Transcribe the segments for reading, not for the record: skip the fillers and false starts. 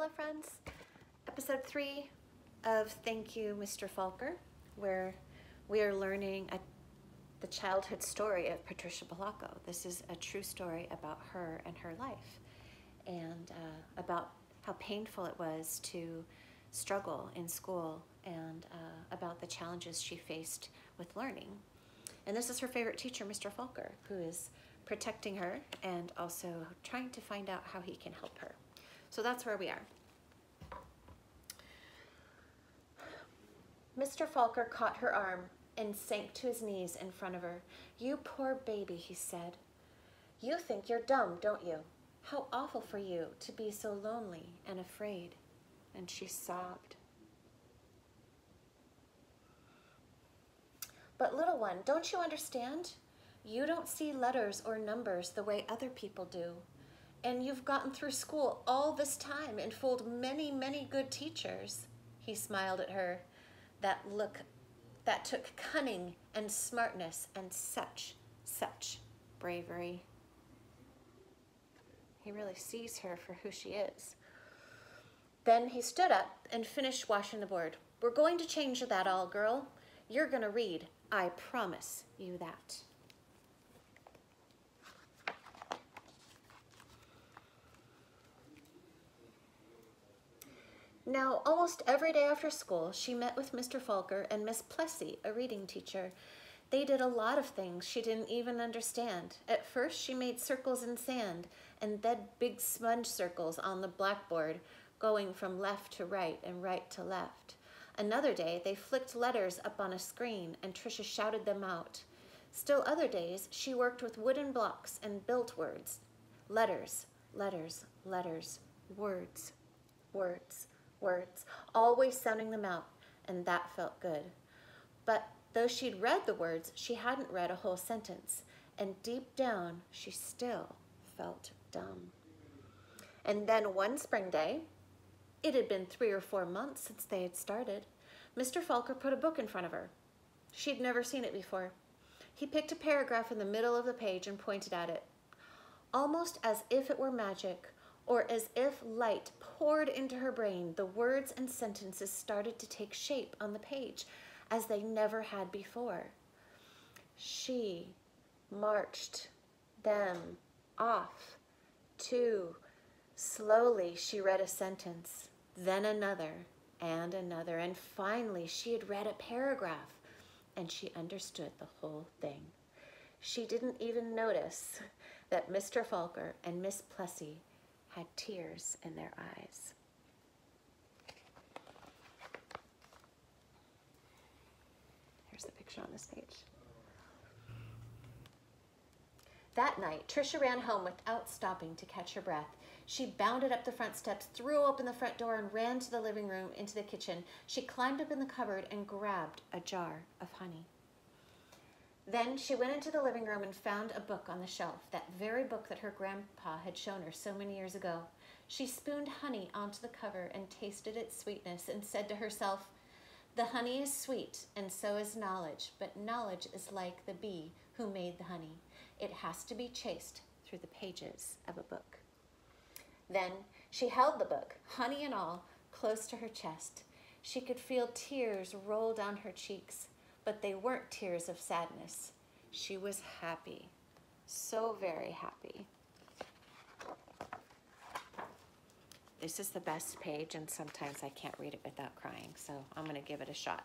Hello friends, episode 3 of Thank You Mr. Falker, where we are learning the childhood story of Patricia Polacco. This is a true story about her and her life, and about how painful it was to struggle in school, and about the challenges she faced with learning. And this is her favorite teacher, Mr. Falker, who is protecting her and also trying to find out how he can help her. So that's where we are. Mr. Falker caught her arm and sank to his knees in front of her. "You poor baby," he said. "You think you're dumb, don't you? How awful for you to be so lonely and afraid." And she sobbed. "But little one, don't you understand? You don't see letters or numbers the way other people do. And you've gotten through school all this time and fooled many, many good teachers." He smiled at her. That look that took cunning and smartness and such bravery. He really sees her for who she is. Then he stood up and finished washing the board. "We're going to change that all, girl. You're going to read. I promise you that." Now, almost every day after school, she met with Mr. Falker and Miss Plessy, a reading teacher. They did a lot of things she didn't even understand. At first, she made circles in sand and then big sponge circles on the blackboard, going from left to right and right to left. Another day, they flicked letters up on a screen and Tricia shouted them out. Still other days, she worked with wooden blocks and built words. Letters, letters, letters, words, words, words, always sounding them out, and that felt good. But though she'd read the words, she hadn't read a whole sentence, and deep down, she still felt dumb. And then one spring day, it had been 3 or 4 months since they had started, Mr. Falker put a book in front of her. She'd never seen it before. He picked a paragraph in the middle of the page and pointed at it. Almost as if it were magic, or as if light poured into her brain, the words and sentences started to take shape on the page as they never had before. She marched them off to. Slowly she read a sentence, then another, and finally she had read a paragraph, and she understood the whole thing. She didn't even notice that Mr. Falker and Miss Plessy had tears in their eyes. Here's the picture on this page. That night, Tricia ran home without stopping to catch her breath. She bounded up the front steps, threw open the front door, and ran to the living room, into the kitchen. She climbed up in the cupboard and grabbed a jar of honey. Then she went into the living room and found a book on the shelf, that very book that her grandpa had shown her so many years ago. She spooned honey onto the cover and tasted its sweetness and said to herself, "The honey is sweet, and so is knowledge, but knowledge is like the bee who made the honey. It has to be chased through the pages of a book." Then she held the book, honey and all, close to her chest. She could feel tears roll down her cheeks, but they weren't tears of sadness. She was happy, so very happy. This is the best page, and sometimes I can't read it without crying, so I'm going to give it a shot.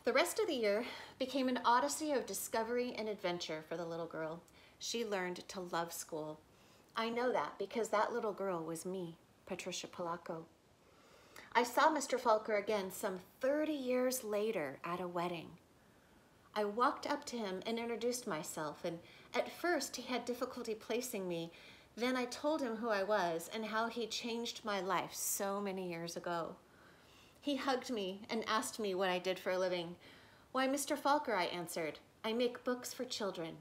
The rest of the year became an odyssey of discovery and adventure for the little girl. She learned to love school. I know that because that little girl was me, Patricia Polacco. I saw Mr. Falker again some 30 years later at a wedding. I walked up to him and introduced myself, and at first he had difficulty placing me. Then I told him who I was and how he changed my life so many years ago. He hugged me and asked me what I did for a living. "Why, Mr. Falker," I answered, "I make books for children."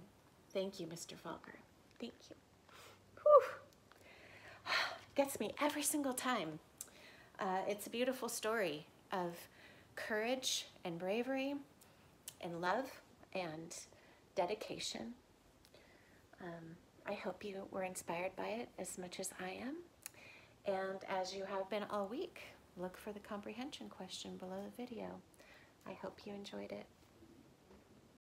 "Thank you, Mr. Falker. Thank you." Whew. Gets me every single time. It's a beautiful story of courage and bravery and love and dedication. I hope you were inspired by it as much as I am. And as you have been all week, look for the comprehension question below the video. I hope you enjoyed it.